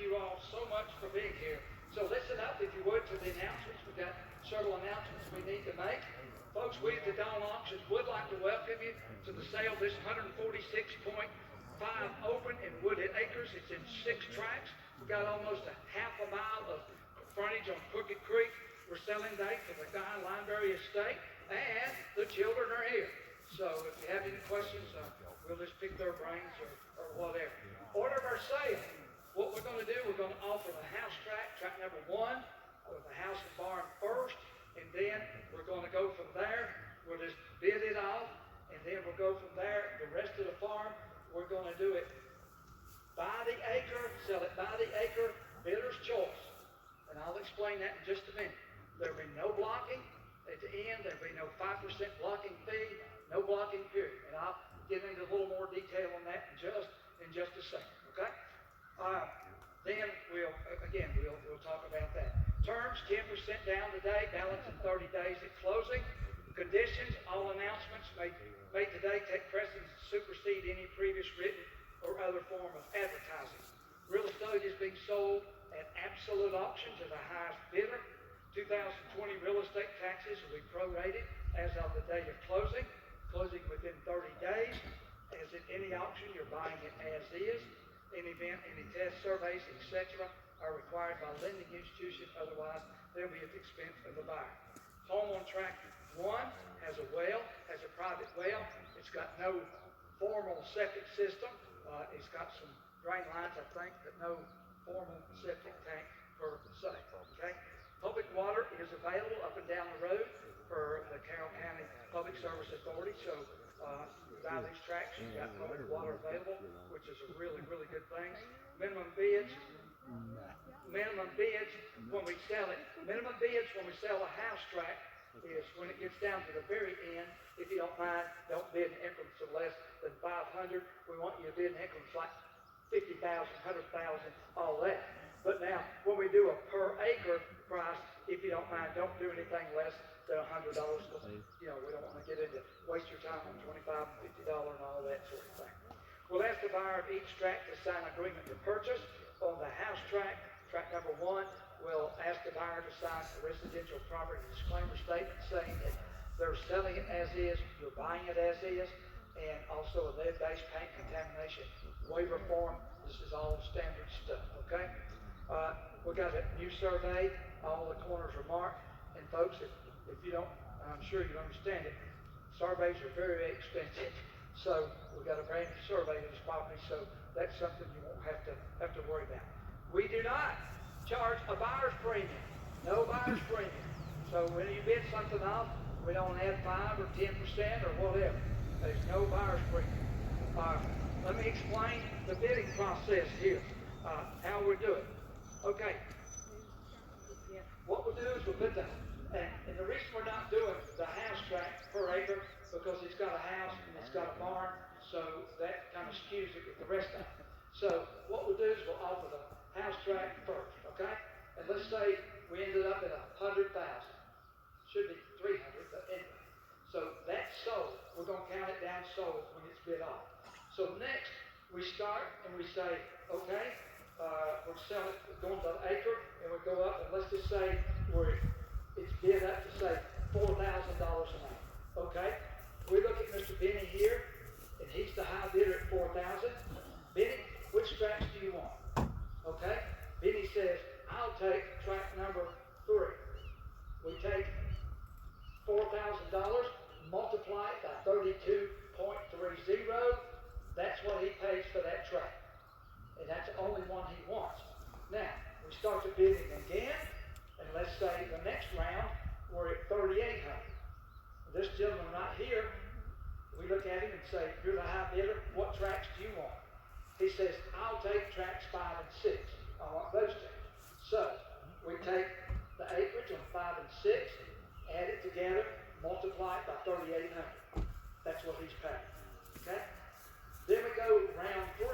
you all so much for being here. So listen up, if you would, to the announcements. We've got several announcements we need to make. Folks, we at the Dawn Auctions would like to welcome you to the sale of this 146.5 open in Woodhead Acres. It's in 6 tracts. We've got almost a half a mile of frontage on Crooked Creek. We're selling today for the Guy Lineberry Estate, and the children are here. So if you have any questions, we'll just pick their brains or whatever. Order of our sale. What we're going to do, we're going to offer the house tract, tract number 1, with the house and barn first, and then we're going to go from there. We'll just bid it off, and then we'll go from there. The rest of the farm, we're going to do it by the acre, sell it by the acre, bidder's choice. And I'll explain that in just a minute. There'll be no blocking at the end. There'll be no 5% blocking fee, no blocking period. And I'll get into a little more detail on that in just a second, okay? Then we'll talk about that. Terms, 10% down today, balance in 30 days at closing. Conditions, all announcements made today take precedence to supersede any previous written or other form of advertising. Real estate is being sold at absolute auction to the highest bidder. 2020 real estate taxes will be prorated as of the date of closing within 30 days. As in any auction, you're buying it as is. In event any test surveys, etc., are required by lending institutions, otherwise they'll be at the expense of the buyer. Home on tract 1 has a well, has a private well. It's got no formal septic system. It's got some drain lines, I think, but no formal septic tank per se. Okay. Public water is available up and down the road for the Carroll County Public Service Authority. So by these tracts, you've got public water available, which is a really, really good thing. Minimum bids when we sell it. Minimum bids when we sell a house tract is when it gets down to the very end. If you don't mind, don't bid in increments of less than 500. We want you to bid in increments like 50,000, 100,000, all that. But now, when we do a per acre price, if you don't mind, don't do anything less than $100 because, we don't want to get into waste your time on $25 and $50 and all that sort of thing. We'll ask the buyer of each tract to sign an agreement to purchase. On the house tract, tract number 1, we'll ask the buyer to sign a residential property disclaimer statement saying that they're selling it as is, you're buying it as is, and also a lead-based paint contamination waiver form. This is all standard stuff, okay? We got a new survey. All the corners are marked. And folks, if you don't, I'm sure you understand it, surveys are very, very expensive. So we got a brand new survey of this property, so that's something you won't have to worry about. We do not charge a buyer's premium. No buyer's premium. So when you bid something off, we don't add 5 or 10% or whatever. There's no buyer's premium. Let me explain the bidding process here, how we do it. Okay. What we'll do is we'll put and the reason we're not doing the house tract per acre because it's got a house and it's got a barn, so that kind of skews it with the rest of it. So what we'll do is we'll offer the house tract first, okay? And let's say we ended up at 100,000. Should be 300, but anyway. So that's sold. We're going to count it down sold when it's bid off. So next, we start and we say, okay, we're selling it, we're going to an acre, and we go up, and let's just say it's bid up to say $4,000 an acre. Okay? We look at Mr. Benny here, and he's the high bidder at $4,000. Benny, which tracts do you want? Okay? Benny says, I'll take tract number 3. We take $4,000, multiply it by 32.30. That's what he pays for that tract. And that's the only one he wants. Now, we start the bidding again, and let's say the next round, we're at 3,800. This gentleman right here, we look at him and say, you're the high bidder, what tracts do you want? He says, I'll take tracts 5 and 6. I want those two. So, we take the acreage on 5 and 6, add it together, multiply it by 3,800. That's what he's paying. Okay? Then we go round 3.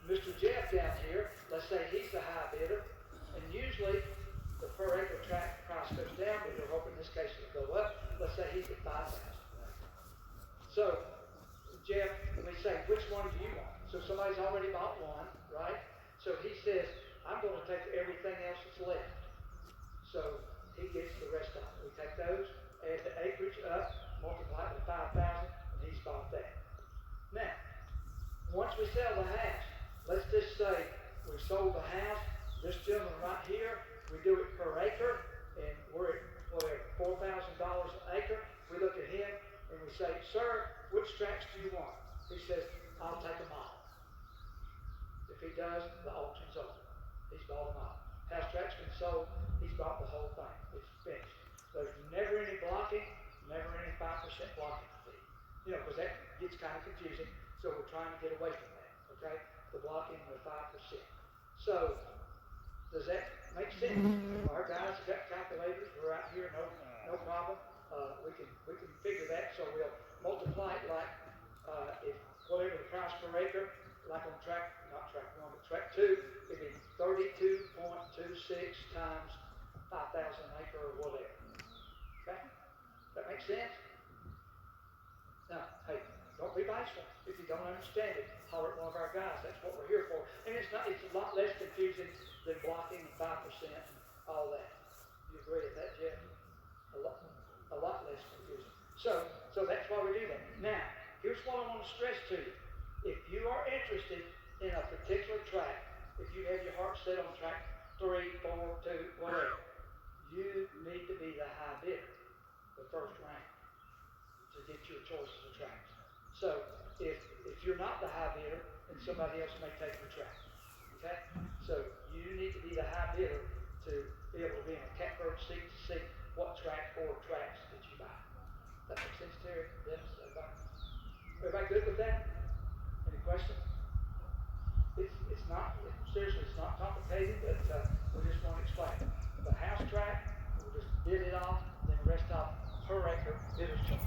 Mr. Jeff down here, let's say he's the high bidder, and usually the per acre tract price goes down, but we're hoping in this case it'll go up. Let's say he's at 5,000. So, Jeff, we say, which one do you want? So somebody's already bought one, right? So he says, I'm going to take everything else that's left. So he gets the rest of it. We take those, add the acreage up, multiply it with 5,000, and he's bought that. Now, once we sell the house, let's just say we sold the house, this gentleman right here, we do it per acre, and we're at whatever, $4,000 an acre. We look at him and we say, sir, which tracts do you want? He says, I'll take them all. If he does, the auction's over. He's bought them all. House tract's been sold, he's bought the whole thing. It's finished. There's never any blocking, never any 5% blocking fee. You know, because that gets kind of confusing, so we're trying to get away from that, okay? The blocking with 5%. So, does that make sense? Our guys have got calculators, we're out here, no problem. We can figure that, so we'll multiply it like, if whatever the price per acre, like on track 1, but track 2, it'd be 32.26 times 5,000 acre or whatever. Okay? That makes sense? Now, hey, don't be bashful. If you don't understand it, holler at one of our guys. That's what we're here for. And it's a lot less confusing than blocking 5% and all that. You agree with that, Jeff? A lot less confusing. So that's why we do that. Now, here's what I want to stress to you. If you are interested in a particular tract, if you have your heart set on tract 3, 4, 2, whatever, you need to be the high bidder the first round to get your choices of tracts. So if you're not the high bidder, then somebody else may take your tract. Okay? So you need to be the high bidder to be able to be in a catbird seat to see what tract or tracts that you buy. That makes sense, Terry? Dennis? Everybody good with that? Any questions? It's not, seriously, it's not complicated, but we just want to explain it. The house tract, we'll just bid it off, then the rest off per acre, bidder's choice.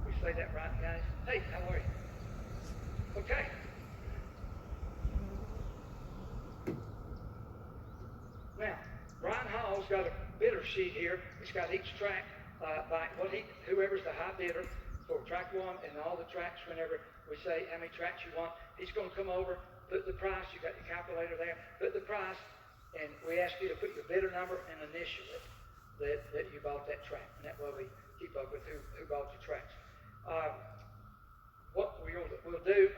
We say that right, guys? Hey, how are you? Okay. Now, Brian Hall's got a bidder sheet here. It's got each tract by whoever's the high bidder for tract 1 and all the tracts. Whenever we say how many tracts you want, he's going to come over, put the price. You got the calculator there. Put the price, and we ask you to put your bidder number and initial it that you bought that tract, and that way we keep up with who bought the tracts. What we'll do.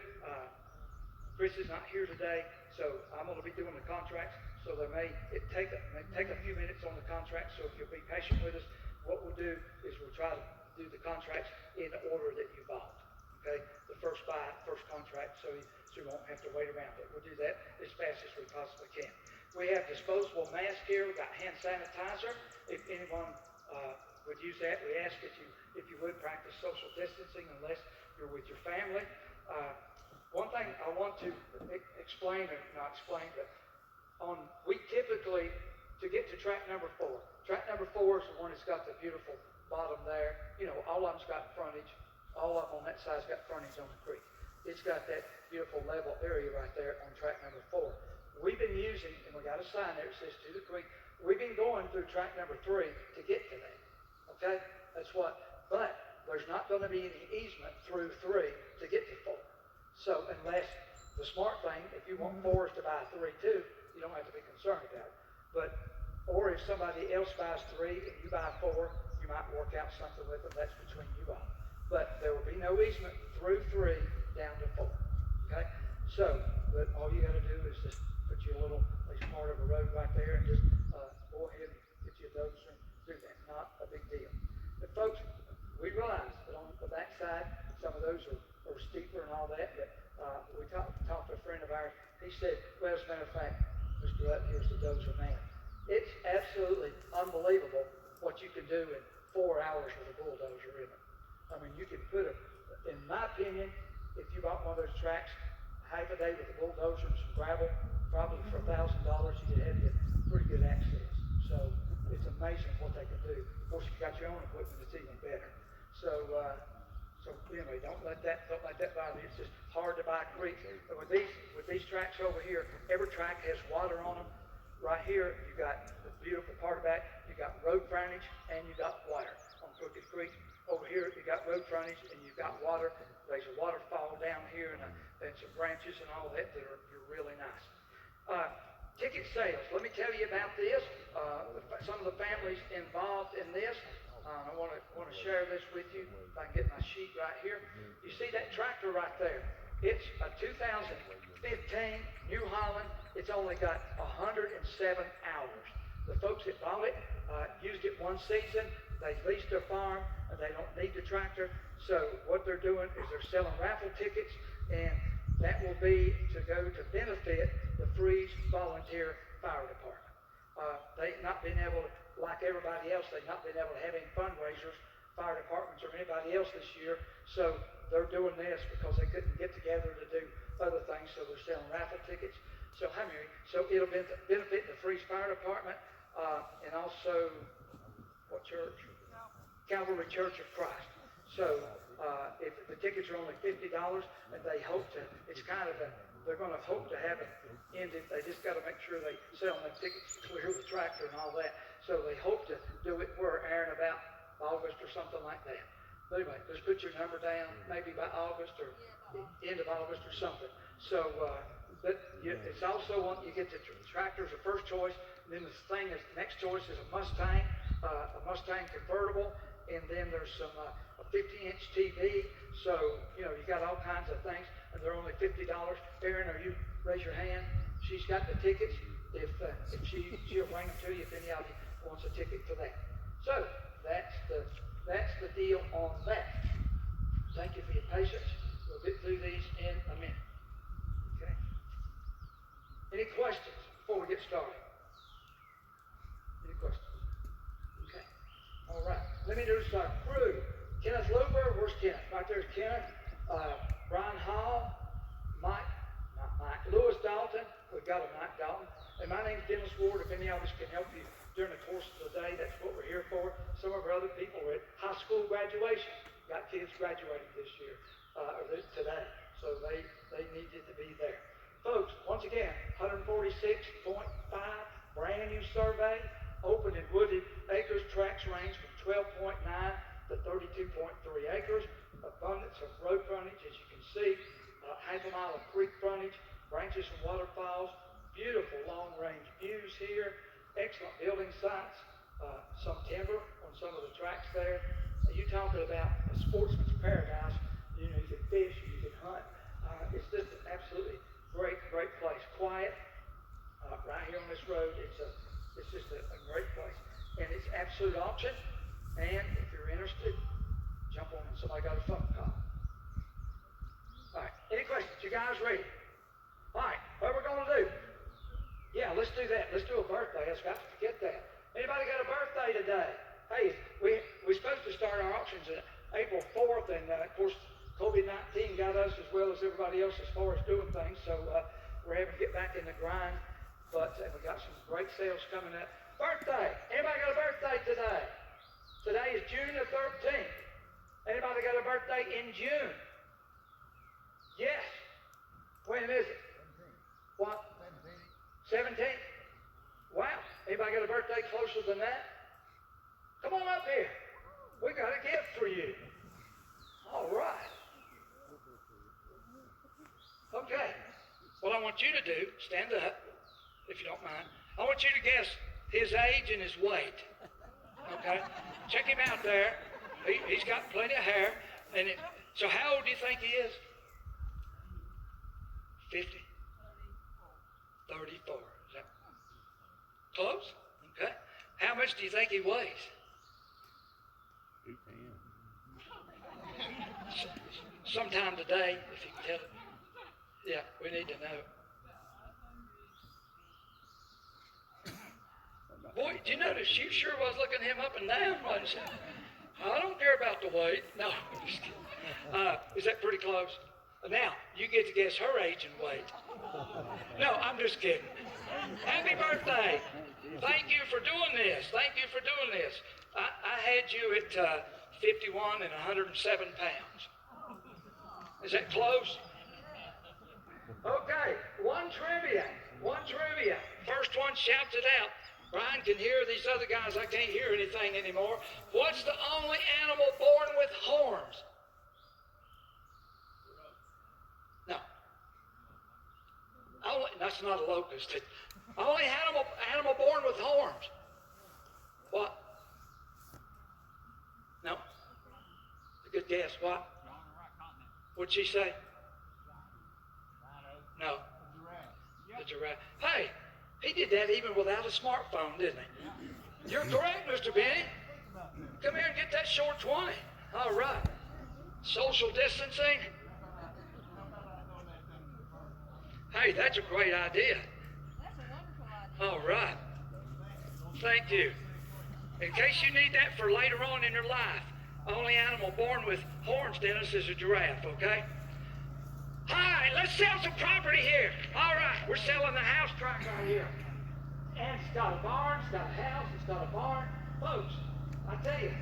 Chris is not here today, so I'm going to be doing the contracts. So it may take a few minutes on the contract. So if you'll be patient with us, what we'll do is we'll try to do the contracts in the order that you bought. Okay, the first contract, so you won't have to wait around it. We'll do that as fast as we possibly can. We have disposable masks here. We've got hand sanitizer. If anyone would use that, we ask if you would practice social distancing unless you're with your family. One thing I want to explain, or not explain, but we typically, to get to tract number 4, tract number 4 is the one that's got the beautiful bottom there. You know, all of them's got frontage. All of them on that side's got frontage on the creek. It's got that beautiful level area right there on tract number 4. We've been using, and we got a sign there that says to the creek. We've been going through tract number 3 to get to that. Okay? That's what, but there's not going to be any easement through 3 to get to 4. So unless the smart thing, if you want 4s to buy 3 too, you don't have to be concerned about it. Or if somebody else buys 3 and you buy 4, you might work out something with them. That's between you all. But there will be no easement through 3 down to 4. Okay? So, but all you got to do is just put your little part of a road right there and just go ahead and get you a dozer and do that. Not a big deal. But folks, we realize that on the backside, some of those are steeper and all that, but we talked to a friend of ours. He said, well, as a matter of fact, Mr. Rutt, here's the dozer man. It's absolutely unbelievable what you can do in 4 hours with a bulldozer in it. I mean, you can put in my opinion, if you bought one of those tracks, half a day with a bulldozer and some gravel, probably for $1,000, you could have you pretty good access. So it's amazing what they can do. Of course, if you got your own equipment, it's even better. So anyway, don't let that bother you. It's just hard to buy creek. But with these tracks over here, every track has water on them. Right here, you got the beautiful part of that. You got road frontage and you got water on Crooked Creek. Over here, you got road frontage and you've got water. There's a waterfall down here and some branches and all that are really nice. ticket sales. Let me tell you about this. Some of the families involved in this. I want to share this with you. If I can get my sheet right here. You see that tractor right there? It's a 2015 New Holland. It's only got 107 hours. The folks that bought it used it one season. They leased their farm and they don't need the tractor. So what they're doing is they're selling raffle tickets, and that will be to go to benefit the Freeze Volunteer Fire Department. They've not been able to, like everybody else, they've not been able to have any fundraisers, fire departments or anybody else this year. So they're doing this because they couldn't get together to do other things. So they're selling raffle tickets. So it'll benefit the Freeze Fire Department, and also what church? Calvary Church of Christ. So if the tickets are only $50, and they hope to, it's kind of they're going to hope to have it ended. They just got to make sure they sell enough tickets to clear the tractor and all that. So they hope to do it where, Aaron, about August or something like that. But anyway, just put your number down, maybe by August or end of August or something. So, it's also you get the tractor as a first choice, and then the next choice is a Mustang convertible, and then there's some a 50-inch TV. So you got all kinds of things, and they're only $50. Erin, raise your hand? She's got the tickets. If she'll bring them to you if any of you wants a ticket for that. So that's the deal on that. Thank you for your patience. We'll get through these in a minute. Okay. Any questions before we get started? Any questions? Okay. All right. Let me introduce our crew. Kenneth Luber. Where's Kenneth? Right there's Kenneth. Brian Hall. Mike. Lewis Dalton. We've got a Mike Dalton. And my name's Dennis Ward. If any of us can help you during the course of the day, that's what we're here for. Some of our other people are at high school graduation. Got kids graduating this year, today. So they needed to be there. Folks, once again, 146.5, brand new survey, open and wooded acres. Tracts range from 12.9 to 32.3 acres. Abundance of road frontage, as you can see. Half a mile of creek frontage, branches from waterfalls, beautiful long-range views here, excellent building sites, some timber on some of the tracks there. You talking about a sportsman's paradise. You can fish, you can hunt. It's just an absolutely great place. Quiet, right here on this road. It's just a great place. And it's absolute auction. And if you're interested, jump on and somebody got a phone call. All right, any questions? You guys ready? All right, what we're going to do? Yeah, let's do that. Let's do a birthday. I was about to forget that. Anybody got a birthday today? Hey, we're supposed to start our auctions on April 4th, and of course, COVID-19 got us as well as everybody else as far as doing things, so we're having to get back in the grind, but we got some great sales coming up. Birthday! Anybody got a birthday today? Today is June the 13th. Anybody got a birthday in June? Yes. When is it? 17. What? 17? Wow. Anybody got a birthday closer than that? Come on up here. We got a gift for you. All right. Okay. What I want you to do, stand up, if you don't mind. I want you to guess his age and his weight. Okay? Check him out there. He's got plenty of hair. So how old do you think he is? 50? 34. Is that close? Okay. How much do you think he weighs? Sometime today, if you can tell it. Yeah, we need to know. Boy, did you notice she sure was looking him up and down, wasn't she? I don't care about the weight. No, just kidding. Is that pretty close? Now, you get to guess her age and weight. No, I'm just kidding. Happy birthday. Thank you for doing this. Thank you for doing this. I had you at 51 and 107 pounds. Is that close? Okay, one trivia. First one shouts it out. Brian can hear these other guys. I can't hear anything anymore. What's the only animal born with horns? No. That's not a locust. Only animal born with horns. What? No. A good guess. What? What'd she say? No. The giraffe. Hey, he did that even without a smartphone, didn't he? You're correct, Mr. Benny. Come here and get that short 20. All right. Social distancing. Hey, that's a great idea. That's a wonderful idea. All right. Thank you. In case you need that for later on in your life, only animal born with horns, Dennis, is a giraffe, okay? Hi, let's sell some property here. All right, we're selling the house tract right here. And it's got a barn, it's got a house, it's got a barn. Folks, I tell you,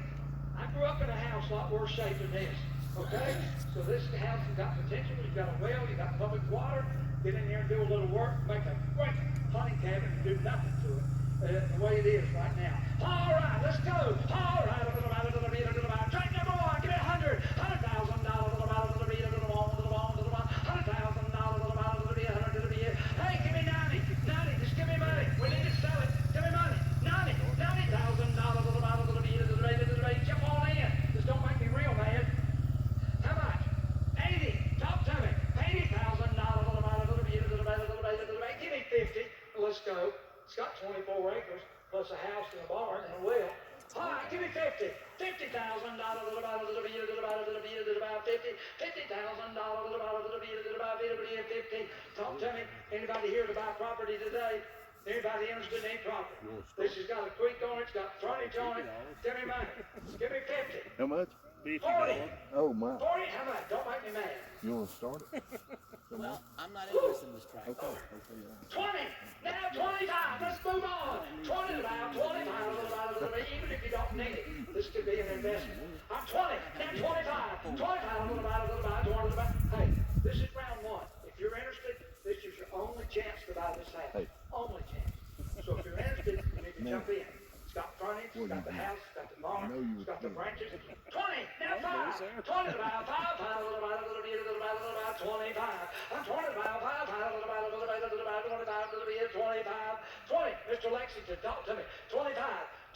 I grew up in a house a lot worse shape than this, okay? So this house has got potential. You've got a well, you've got public water. Get in there and do a little work, make a great hunting cabin and do nothing to it. The way it is right now. All right, let's go. All right, a little bit. Track number one, give me $100,000, Hey, give me 90. Just give me money. We need to sell it. Give me money. $90,000. Jump on in. Just don't make me real mad. How much? 80. Talk to me. $80,000. Give me 50. Let's go. It's got 24 acres plus a house and a barn and a well. All right, give me 50. $50,000. Talk to me. Anybody here to buy property today? Anybody interested in any property? This has got a creek on it. It's got frontage on it. Give me money. Give me 50. How much? 40. Oh my. 40? How much? Don't make me mad. You want to start it? Well, I'm not interested in this track. Okay. 20. Now 25. Let's move on. 20 to about 25. Even if you don't need it, this could be an investment. I'm 20. Now 25. 25. Hey, this is round one. If you're interested, this is your only chance to buy this house. Hey. Only chance. So if you're interested, you need to jump in. It's got frontage, it's got the house, it's got the barn, it's got the branches. 20. Now 5. 20 to about 5. 25. I'm 20 to about 5. 25. 20. Mr. Lexington, talk to me. 25.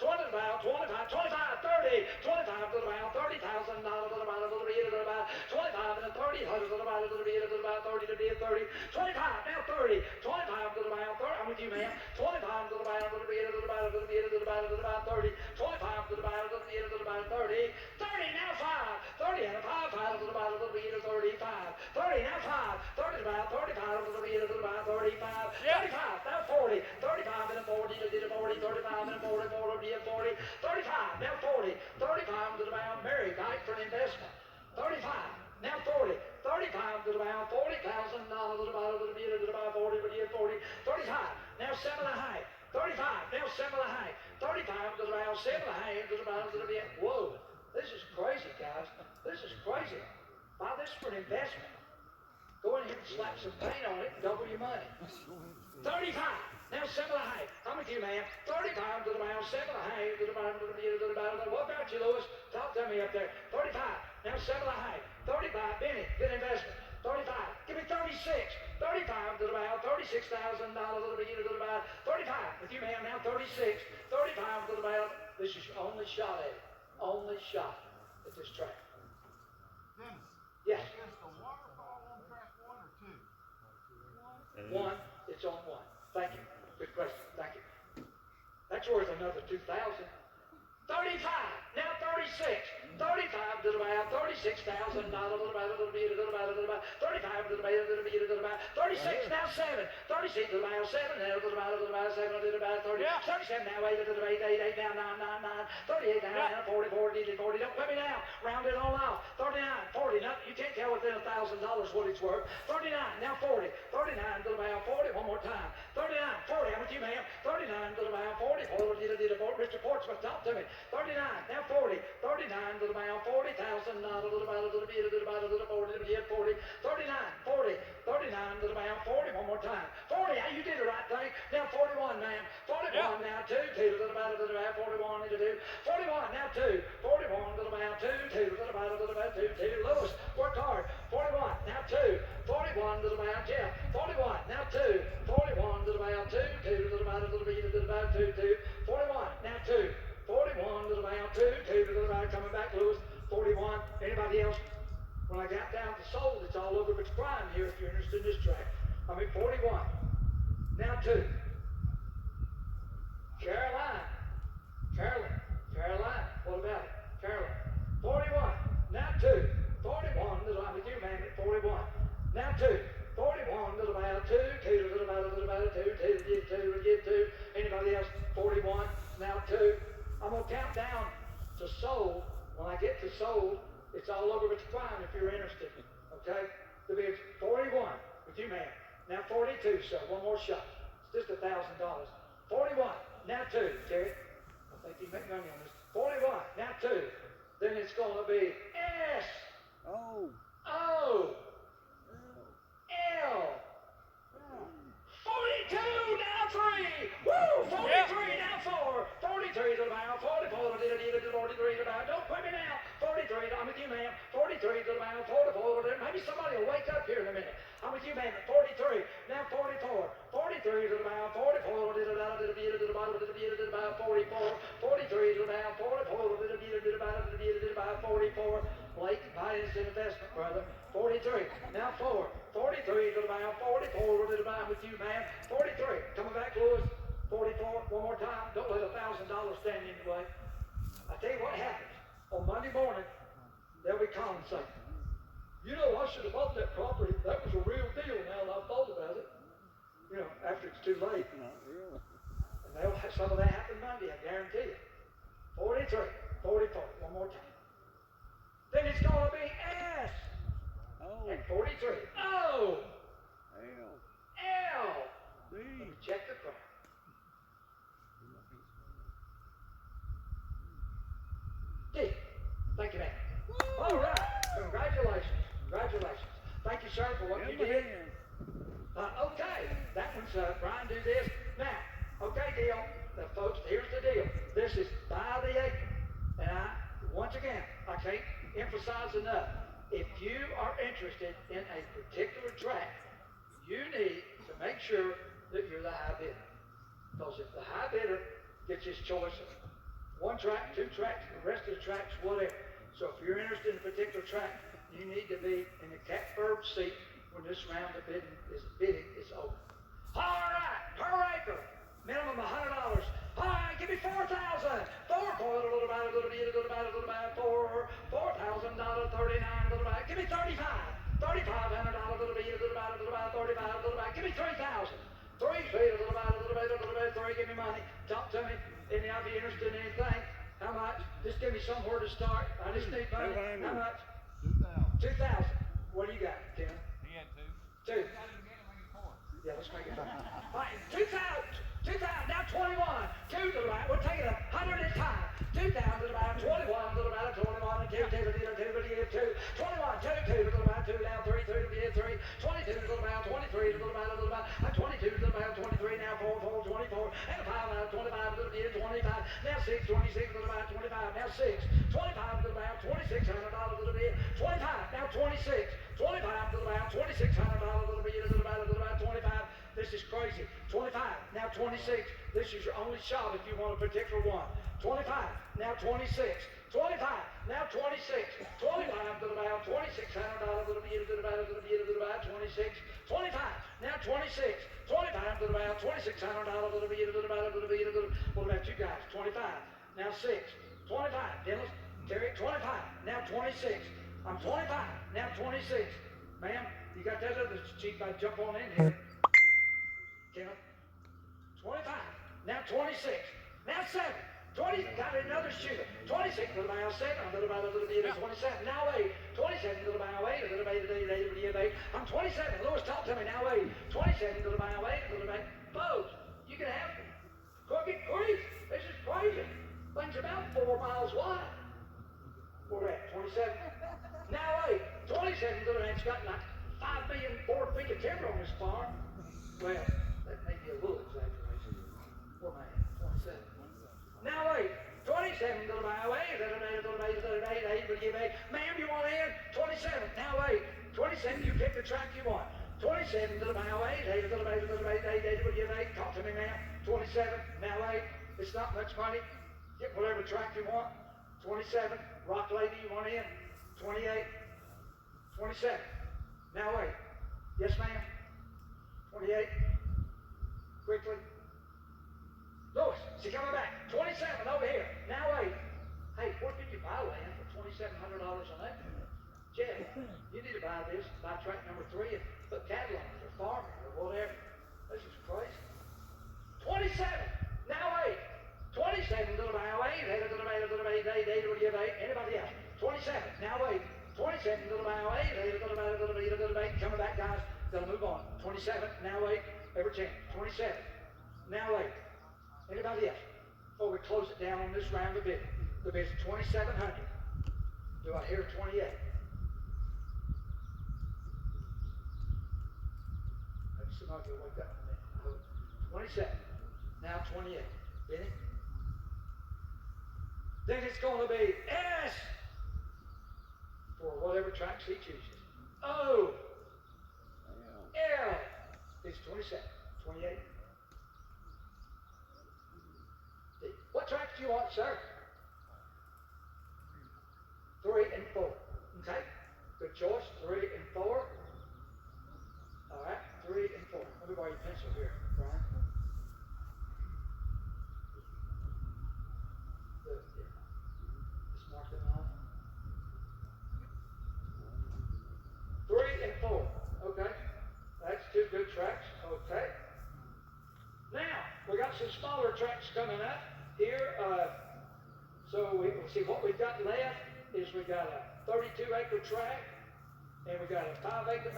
20 to about 25. 25. 30. 25 to about $30,000. 25 and a 30. 30 to be a 30. 25. Now 30. 25 to about 30. I'm with you, man. 25 to about 30. 25 to about 30. 30. Now 5. 30 and a 5. 5 to about 35. 30. Now 5. 30 to about 35 to about 35. 35. Now 40. 35 and a 40 to get a 40. 35 and a 40. 40. 35. Now 40. 35 to about married, right, for an investment. 35. Now 40. 35 to about $40,000 to about 40. 35. Now 7 and a half. 35. Now 7 and a half. 35 to about 7 and a half to about whoa. This is crazy, guys. This is crazy. Buy this for an investment. Go in here and slap some paint on it and double your money. 35. Now 7 and a half. I'm with you, man. 35 to about 7 and a half to about. What about you, Lewis? Talk to me up there. 35. Now 7 and a half. 35. Benny, good investment. 35. Give me 36. 35 to about $36,000 to about 35. With you, man. Now 36. 35 to about. This is your only shot at it. Only shot at this track. Dennis. Yes. Is the waterfall on track 1 or 2? One. It's on one. Thank you. Good question. Thank you. That's worth another 2,000. 35. Now 36. 35 to about $36,000 to about 35 to about 36. Now 7. 36 to about 7. Now to about 7 to about 30. 37 now 8 to about 8 now 9 38 now 40 40. Don't put me down. Round it all out. 39 40. No, you can't tell within $1,000 what it's worth. 39 now 40. 39 to about 40. One more time. 39 40. I'm with you, ma'am. 39 to about 40. Mr. Portsmouth, talk to me. 39 now 40. 39 to about $40,000 to about 40 39 40. 39 to about 40. One more time. 40. You did the right thing. Now 41, ma'am. 41 now 2. 2 to about 41 to 2. 41 now 2. 41 to about 2. 2 to about 2. Lewis, work hard. 41 now 2. 41 to about 41 now 2. 41 to about 2. 2 to little bit, about 2, 2, 41, now 2, 41, little about 2, 2, little about coming back, Lewis, 41, anybody else? When I got down to Soul, it's all over, but it's prime here if you're interested in this track. I mean, 41, now 2, Caroline, Caroline, what about it? Caroline, 41, now 2, 41, little I'm with you, man, at 41, now 2, 41, little about 2, 2, little about 2, 2, get 2, anybody else? 41, now 2. I'm going to count down to Soul. When I get to Soul, it's all over with prime if you're interested, okay? The bid's 41, with you, man. Now 42, sir, one more shot. It's just $1,000. 41, now 2, Terry. I think you make money on this. 41, now 2. Then it's going to be S. Oh. O. L. 42, now 3. Woo! 43, now 4. 43 to the mile. 44 to the 43 to the mile. Don't quit me now. 43, I'm with you, ma'am. 43 to the mile. 44 to the maybe somebody will wake up here in a minute. I'm with you, ma'am. 43, now 44. 43 to the mile. 44 to the mile. 44. 43 to the mile. 44 to the mile. 44. Blake, buy instant investment, brother. 43, now 4. 43 to the mile. 44 to the mile with you, ma'am. 43, coming back, Lewis. 44, one more time. Don't let $1,000 stand in the way. I tell you what happens. On Monday morning, they'll be calling and say, you know, I should have bought that property. That was a real deal now that I thought about it. You know, after it's too late. Not really. And they'll have some of that happen Monday, I guarantee you. 43, 44, one more time. Then it's going to be S. Oh. And 43. O. L. L. C. Let me check the crowd. D. Thank you, man. All right. Congratulations. Congratulations. Thank you, sir, for what you did. Okay. That one's, Brian, do this. Now, okay, deal. Now, folks, here's the deal. This is by the acre. And once again, I can't emphasize enough. If you are interested in a particular track, you need to make sure that you're the high bidder. Because if the high bidder gets his choice of one track, two tracks, the rest of the tracks, whatever. So if you're interested in a particular track, you need to be in the catbird seat when this round of bidding is over. All right, per acre, minimum $100. All right, give me 4,000. $4,000, $39, give me 35. $3,500, give me 3,000. 3, give me money. Talk to me. Any of you interested in anything? How much? Just give me somewhere to start. I just need money. How much? 2,000. 2,000. What do you got, Tim? He had 2. 2. Yeah, let's make it 5. All right, 2,000. 2,000. Now 21. 2 to the right. We're taking 100 at a time. 2,000 to the right. 21 to the right. 21 and 2. 2 to the right. 2. 21. 2 to the right. 2 down. 3. 3 to the 3. 22 to the right. 23 to the right. 22 to the right. 23 now. 4. 4. 24. And a 5 out. 25 to the right. 25. Now 6. 26 to the right. 25. Now 6. 25 to the right. $2,600 to the bid. 25. Now 26. 25 to the right. $2,600 to the bid. To the right. 25. This is crazy. 25. Now 26. This is your only shot if you want a particular one. 25. Now 26. 25. Now 26. 25 to the bow. $2,600 to the bid. To the right. To the bid. To the right. 26. 25. Now 26. 25 to the bow. $2,600 to the bid. To the right. To the bid. What about you guys? 25. Now 6. 25. Dennis. Terry. 25. Now 26. I'm 25. Now 26. Ma'am, you got that other cheap? I jump on in here. Kenneth. 25. Now 26. Now 7. 20. Got another shooter. 26 to the mile 7. A little bit of 27. Now 8. 27 to the mile 8. A little bit of 8. I'm 27. Lewis, talk to me now 8. 27 to the mile 8. A little bit. Folks, you can have Crooked Creek. This is crazy. Thing's about 4 miles wide. Where at? 27. Now 8. 27 to the right. It's got like 5 million 4 feet of timber on this farm. Well, that may be a little exaggeration. What am I at? 27. Now 8. 27 to the mile 8. Ma'am, you want in? 27. Now 8. 27, you pick the track you want. 27 to the mile 8. 8 to the 8. Talk to me, ma'am. 27 27, now 8. It's not much money. Get whatever track you want. 27, Rock Lady, you want in? 28, 27, now 8. Yes, ma'am? 28, quickly. Louis, she coming back. 27 over here, now 8. Hey, where did you buy land for $2,700 an acre? Jeff, you need to buy this, buy track number 3 and put cattle on it or farming or whatever. This is crazy. 27, now 8. 27, little bow 8, anybody else? 27, now 8. 27, little bow 8, coming back, guys. Gotta move on. 27, now 8, every chance. 27, now 8. Anybody else? Before we close it down on this round of bidding. The bid's 2,700. Do I hear 28? Maybe somebody will wake up in a minute. 27, now 28. Benny? Then it's going to be S for whatever tracks he chooses. O. L. It's 27, 28. D. What tracks do you want, sir? 3 and 4. Okay? Good choice. 3 and 4. All right. 3 and 4. Let me borrow your pencil here, Brian. Just mark them off. 3 and 4. Okay. That's 2 good tracks. Okay. Now, we got some smaller tracks coming up here. So we will see what we've got left is we got a 32-acre tract, and we got a 32-acre,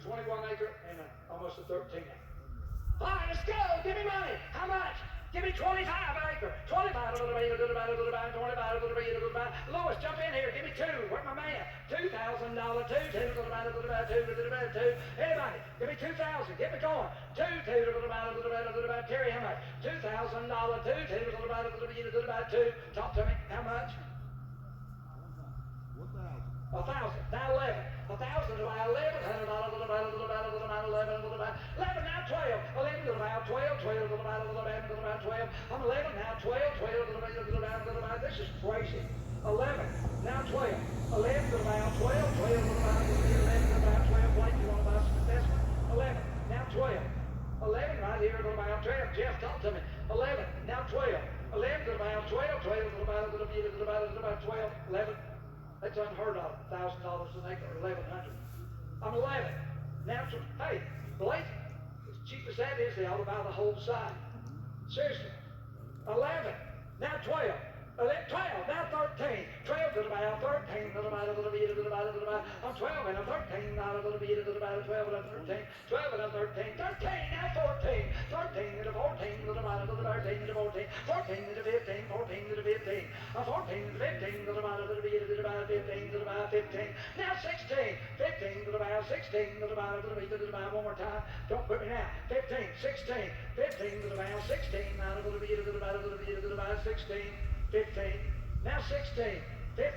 21-acre, and almost a 13-acre. All right, let's go. Give me money. How much? Give me 25 acre. 25, Louis, jump in here. Give me 2. Where's my man? $2,000, 2. Anybody? Give me 2,000. Get me going. 2. Terry, how much? $2,000, 2. Talk to me. How much? 1,000. Now 11. 1,000 about 11. 11 now 12. 11 about 12. 12 about 12. I'm 11 now 12. 12 this is crazy. 11 now 12. 11 about 12. 12 about 12. Blake, you want to buy some investment? 11 now 12. 11 right here about 12. Jeff, talk to me. 11 now 12. 11 about 12. 12 about 12. 11. That's unheard of. $1,000 an acre, or 1,100. I'm 11. Now, hey, Blake, as cheap as that is, they ought to buy the whole side. Seriously. 11. Now 12. 12. Now 13. 12 about 13. I'm 12 and I'm 13. Not a little bit. 12 and I'm 13. 12 and I'm 13. 13. Now 14. 13 and a 14. 13 and a 14. 14 and a 15. 14 and a 15. 14 and a 15. 15. Now 16. 15 about 16. One more time. Don't quit me now. 15. 16. 15 about 16. Not a little bit. 16. 15. Now 16. 50.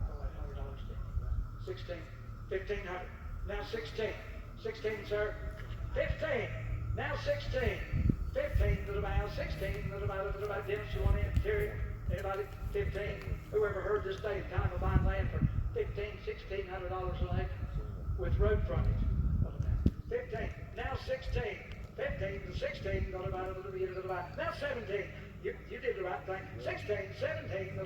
Oh, $100. 16. 1,500. Now 16. 16, sir. 15. Now 16. 15 to the mile. 16 to the mile. Dennis, you want in? Terry? Anybody? 15. Whoever heard this day in time of buying land for $1,600 an acre with road frontage? 15. Now 16. 15 to 16. Now 17. You did the right thing. 16, 17,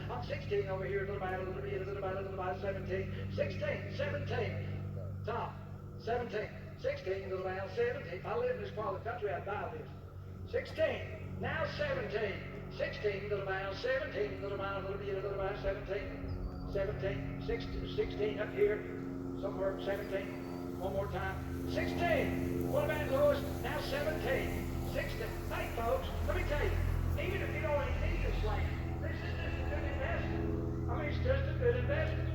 I'm 16 over here, 17, 16, 17, Tom, 17, 16, 17. If I live in this part of the country, I'd buy this. 16, now 17, 16, 17, 17, 16 up here, somewhere 17, one more time. 16, what about Louis? Now 17. 16. Hey, folks, let me tell you, even if you don't need this land, this is just a good investment. I mean, it's just a good investment.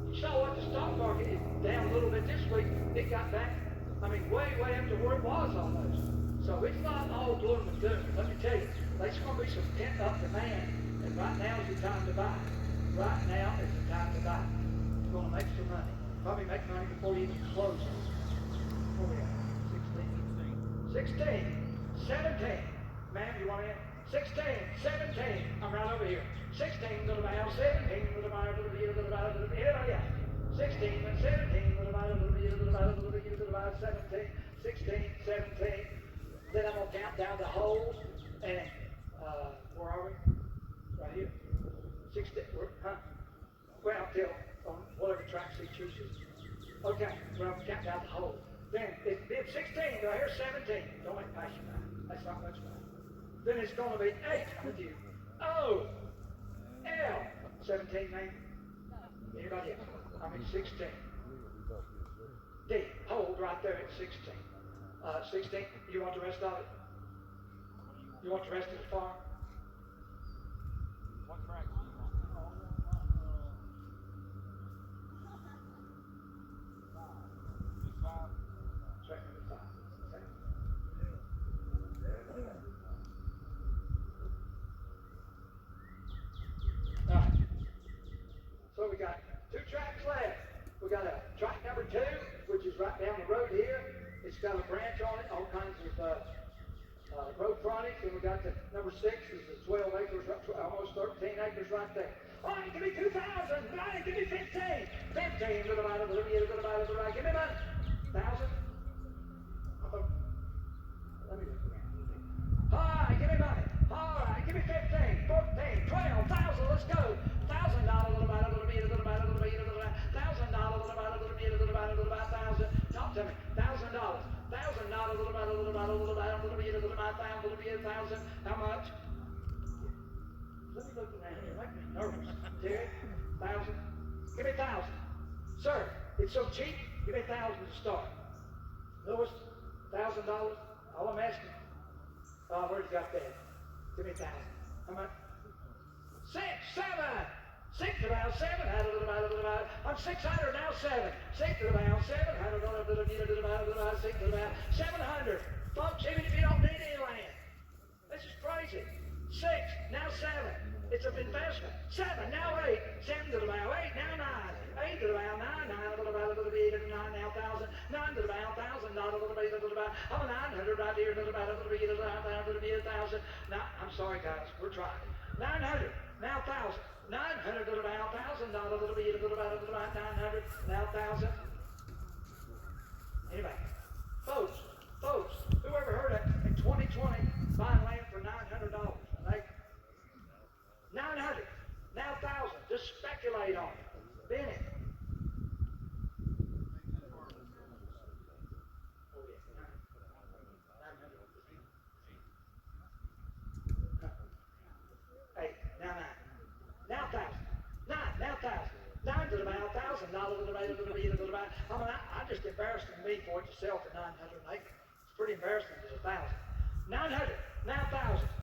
You saw what the stock market is down a little bit this week. It got back, way up to where it was almost. So it's not all gloom and doom. Let me tell you, there's going to be some pent-up demand, and right now is the time to buy. Right now is the time to buy. You're going to make some money. Probably make money before you even close it. Where we at? 16. 16, 17. Ma'am, you want in? 16, 17. I'm right over here. 16 little mile, 17 little mile, little bit, little mile, little bit. Everybody else. 16 and 17 little mile, little bit, little mile, little bit, little mile, 17, 16, 17. Then I'm gonna count down the holes and where are we? Right here. 16. Well, till on whatever tracks he chooses. Okay, well, count down the holes. Then it's 16, do I hear 17? Don't make passion now. That's not much fun. Then it's going to be 8 with you. O, L, 17, name. Anybody else? I mean 16. D, hold right there at 16. 16, you want the rest of it? You want the rest of the farm? What track do you want? Just 5? Track number 5. Okay. All right. So we got 2 tracks left. We got a track number 2, which is right down the road here. It's got a branch on it, all kinds of road frontage. And we got the number 6 is the 12 acres, almost 13 acres right there. All right, give me 2,000. All right, give me 15. 15. Little bit, little bit, little bit, little bit. Give me money. 1,000. Let me look around. All right, give me money. All right, give me 15, 14, 12,000. Let's go. $1,000. Little bit, little bit, little bit, little bit, little bit. $1,000. Little bit, little bit, little bit, little bit. 1,000. Talk to me. $1,000. $1,000. Little bit, little bit, little bit, little bit, little bit, little bit. 1,000. How much? Let me look around here. Make me nervous. Terry, 1,000. Give me 1,000. Sir, it's so cheap. Give me 1,000 to start. Lewis, $1,000. All I'm asking. Where's you got that? Give me 1,000. How much? 6, 7. 6 around 7. I'm 600 now. 7. 6 around 700. 6 around 700. Folks, even if you don't need any land, this is crazy. 6 now 7. It's an investment. 7 now 8. 7 to the bow. 8 now 9. 8 to the bow. 9. 9 to the bow. 9 now 1,000. 9 to the bow. $1,000. To the bow. I'm a 900 right here. To the bow. To the 1,000. Now, I'm sorry guys. We're trying. 900 now 1,000. 900 to the bow. $1,000. To the bow. 900 now 1,000. Anyway, folks, who ever heard of in 2020 buying land for $900 an acre? 900, now 1,000. Just speculate on it. Bennett. Oh yeah, 900. 8, now 9. Now 1,000. 9, now 1,000. 9 to the bow, $1,000 to the bow, to the bow. I'm just embarrassing me for it to sell for 900 an acre. It's pretty embarrassing. It's 1,000. 900, now 1,000.